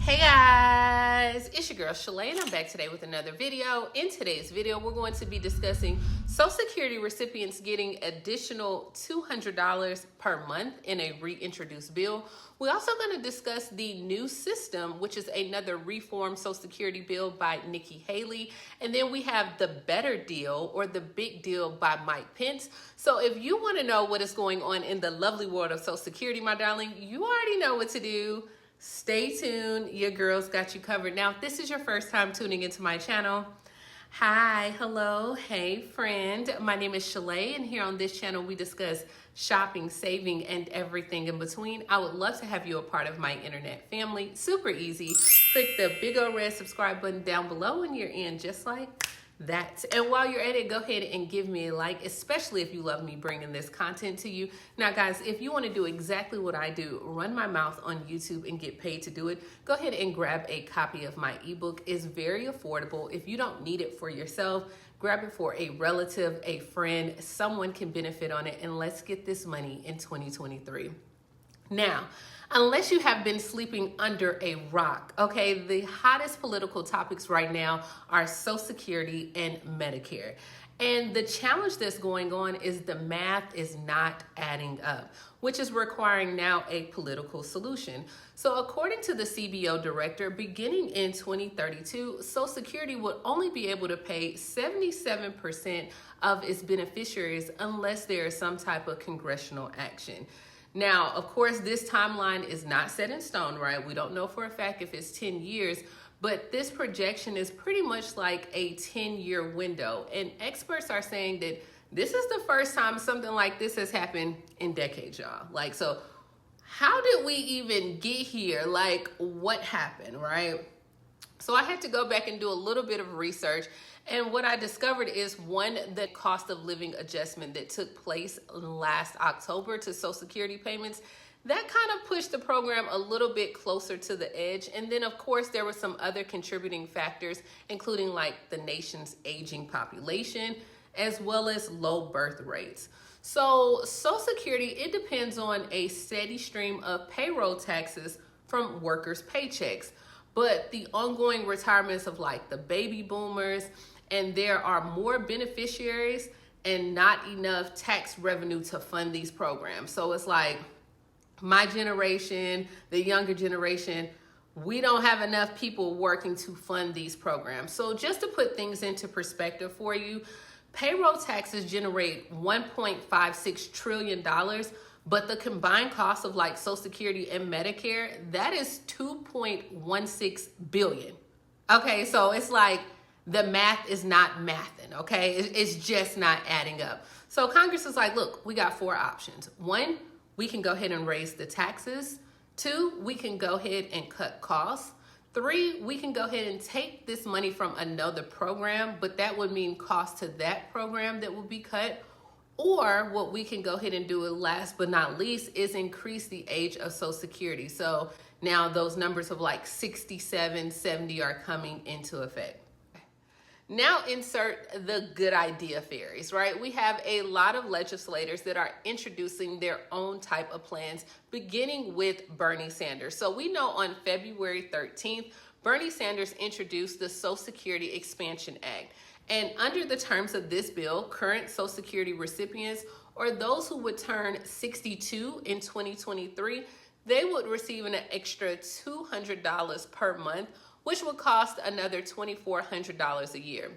Hey guys, it's your girl Shalae and I'm back today with another video. In today's video, we're going to be discussing Social Security recipients getting additional $200 per month in a reintroduced bill. We're also going to discuss the new system, which is another reformed Social Security bill by Nikki Haley. And then we have the better deal or the big deal by Mike Pence. So if you want to know what is going on in the lovely world of Social Security, my darling, you already know what to do. Stay tuned. Your girl's got you covered. Now, if this is your first time tuning into my channel, hi, hello, hey friend. My name is Shalae, and here on this channel, we discuss shopping, saving, and everything in between. I would love to have you a part of my internet family. Super easy. Click the big old red subscribe button down below and you're in just like that. And while you're at it, go ahead and give me a like, especially if you love me bringing this content to you. Now guys, if you want to do exactly what I do, run my mouth on YouTube and get paid to do it, go ahead and grab a copy of my ebook. It's very affordable. If you don't need it for yourself, grab it for a relative, a friend, someone can benefit on it, and let's get this money in 2023. Now, unless you have been sleeping under a rock, okay, the hottest political topics right now are Social Security and Medicare. And the challenge that's going on is the math is not adding up, which is requiring now a political solution. So according to the CBO director, beginning in 2032, Social Security would only be able to pay 77% of its beneficiaries unless there is some type of congressional action. Now, of course, this timeline is not set in stone, right? We don't know for a fact if it's 10 years, but this projection is pretty much like a 10-year window. And experts are saying that this is the first time something like this has happened in decades, y'all. Like, so how did we even get here? Like, what happened, right? So I had to go back and do a little bit of research. And what I discovered is, one, the cost of living adjustment that took place last October to Social Security payments, that kind of pushed the program a little bit closer to the edge. And then, of course, there were some other contributing factors, including like the nation's aging population, as well as low birth rates. So Social Security, it depends on a steady stream of payroll taxes from workers' paychecks. But the ongoing retirements of like the baby boomers, and there are more beneficiaries and not enough tax revenue to fund these programs. So it's like my generation, the younger generation, we don't have enough people working to fund these programs. So just to put things into perspective for you, payroll taxes generate $1.56 trillion, but the combined cost of like Social Security and Medicare, that is $2.16 billion. Okay, so it's like the math is not mathing, okay? It's just not adding up. So Congress is like, look, we got four options. One, we can go ahead and raise the taxes. Two, we can go ahead and cut costs. Three, we can go ahead and take this money from another program, but that would mean cost to that program that would be cut. Or what we can go ahead and do, last but not least, is increase the age of Social Security. So now those numbers of like 67, 70 are coming into effect. Now insert the good idea fairies, right? We have a lot of legislators that are introducing their own type of plans, beginning with Bernie Sanders. So we know on February 13th, Bernie Sanders introduced the Social Security Expansion Act. And under the terms of this bill, current Social Security recipients, or those who would turn 62 in 2023, they would receive an extra $200 per month, which would cost another $2,400 a year.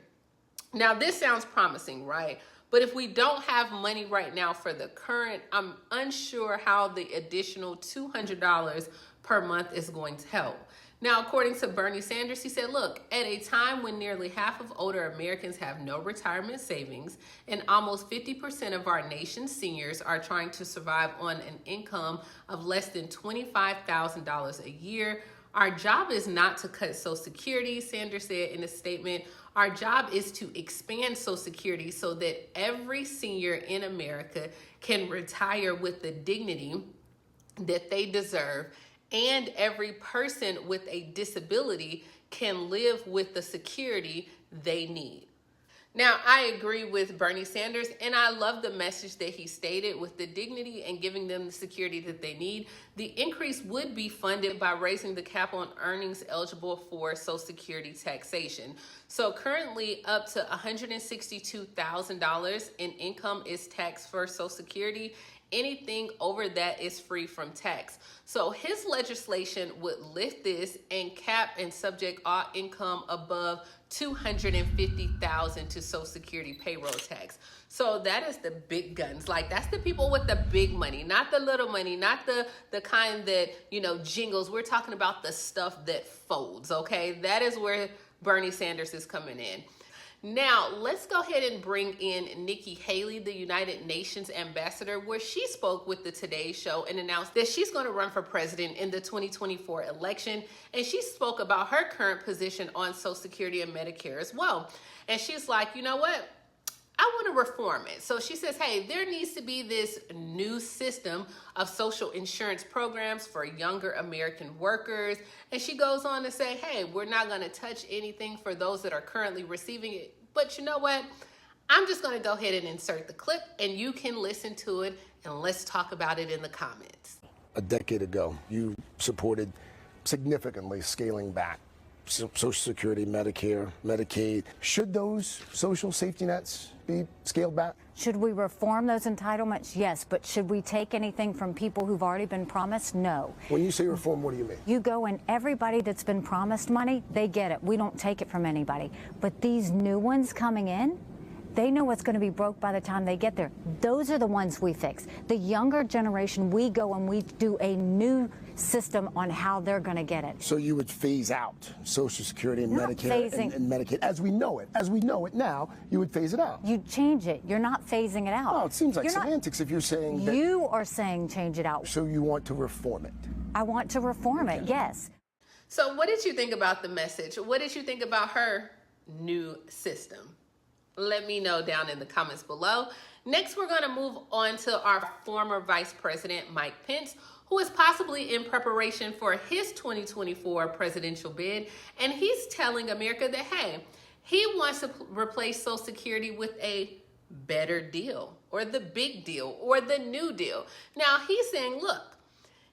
Now, this sounds promising, right? But if we don't have money right now for the current, I'm unsure how the additional $200 per month is going to help. Now, according to Bernie Sanders, he said, look, at a time when nearly half of older Americans have no retirement savings and almost 50% of our nation's seniors are trying to survive on an income of less than $25,000 a year, our job is not to cut Social Security, Sanders said in a statement. Our job is to expand Social Security so that every senior in America can retire with the dignity that they deserve, and every person with a disability can live with the security they need. Now, I agree with Bernie Sanders, and I love the message that he stated with the dignity and giving them the security that they need. The increase would be funded by raising the cap on earnings eligible for Social Security taxation. So currently up to $162,000 in income is taxed for Social Security. Anything over that is free from tax. So his legislation would lift this and cap and subject all income above $250,000 to Social Security payroll tax. So that is the big guns. Like, that's the people with the big money, not the little money, not the kind that, jingles. We're talking about the stuff that folds, okay? That is where Bernie Sanders is coming in. Now, let's go ahead and bring in Nikki Haley, the United Nations ambassador, where she spoke with the Today Show and announced that she's going to run for president in the 2024 election. And she spoke about her current position on Social Security and Medicare as well. And she's like, you know what? I want to reform it. So she says, hey, there needs to be this new system of social insurance programs for younger American workers. And she goes on to say, hey, we're not going to touch anything for those that are currently receiving it. But you know what? I'm just going to go ahead and insert the clip and you can listen to it and let's talk about it in the comments. A decade ago, you supported significantly scaling back Social Security, Medicare, Medicaid. Should those social safety nets be scaled back? Should we reform those entitlements? Yes, but should we take anything from people who've already been promised? No. When you say reform, what do you mean? You go and everybody that's been promised money, they get it. We don't take it from anybody. But these new ones coming in, they know what's going to be broke by the time they get there. Those are the ones we fix. The younger generation, we go and we do a new system on how they're going to get it. So you would phase out Social Security and Medicare and Medicaid as we know it. As we know it now, you would phase it out. You change it. You're not phasing it out. Oh, it seems like semantics if you're saying that. You are saying change it out. So you want to reform it? I want to reform it, yes. So what did you think about the message? What did you think about her new system? Let me know down in the comments below. Next, we're going to move on to our former Vice President, Mike Pence, who is possibly in preparation for his 2024 presidential bid. And he's telling America that, hey, he wants to replace Social Security with a better deal or the big deal or the new deal. Now, he's saying, look,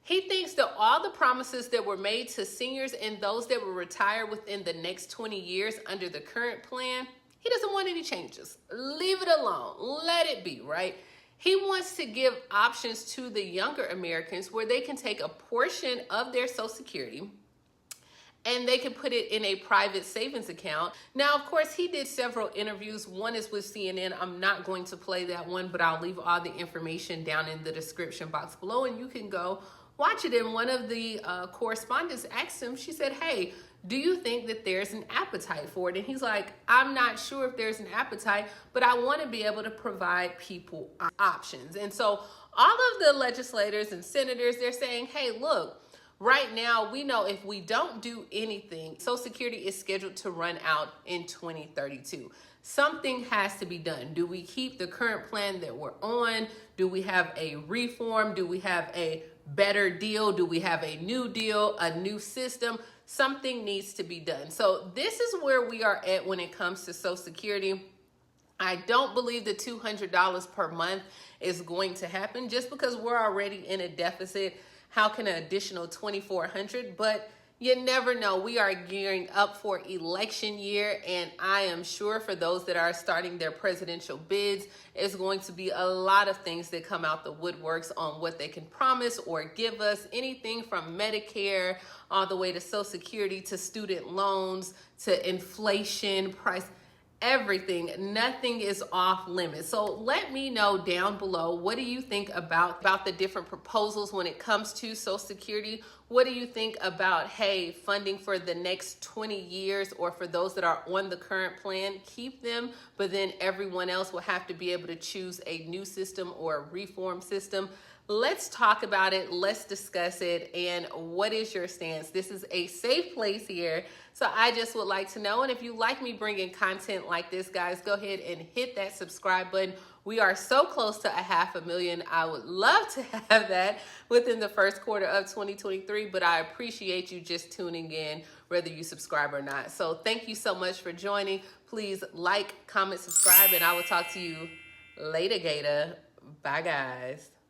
he thinks that all the promises that were made to seniors and those that will retire within the next 20 years under the current plan, he doesn't want any changes. Leave it alone. Let it be, right? He wants to give options to the younger Americans where they can take a portion of their Social Security and they can put it in a private savings account. Now, of course, he did several interviews. One is with CNN. I'm not going to play that one, but I'll leave all the information down in the description box below and you can go watch it. And one of the correspondents asked him, she said, hey, do you think that there's an appetite for it? And he's like, I'm not sure if there's an appetite, but I want to be able to provide people options. And so all of the legislators and senators, they're saying, hey, look, right now, we know if we don't do anything, Social Security is scheduled to run out in 2032. Something has to be done. Do we keep the current plan that we're on? Do we have a reform? Do we have a better deal? Do we have a new deal, a new system? Something needs to be done. So this is where we are at when it comes to Social Security. I don't believe the $200 per month is going to happen just because we're already in a deficit. How can an additional $2,400? But you never know. We are gearing up for election year, and I am sure for those that are starting their presidential bids, it's going to be a lot of things that come out the woodworks on what they can promise or give us. Anything from Medicare all the way to Social Security to student loans to inflation, price, everything. Nothing is off limits. So let me know down below, what do you think about the different proposals when it comes to Social Security? What do you think about, hey, funding for the next 20 years or for those that are on the current plan, keep them, but then everyone else will have to be able to choose a new system or a reform system? Let's talk about it. Let's discuss it. And what is your stance? This is a safe place here. So I just would like to know. And if you like me bringing content like this, guys, go ahead and hit that subscribe button. We are so close to 500,000. I would love to have that within the first quarter of 2023, but I appreciate you just tuning in, whether you subscribe or not. So thank you so much for joining. Please like, comment, subscribe, and I will talk to you later, Gator. Bye, guys.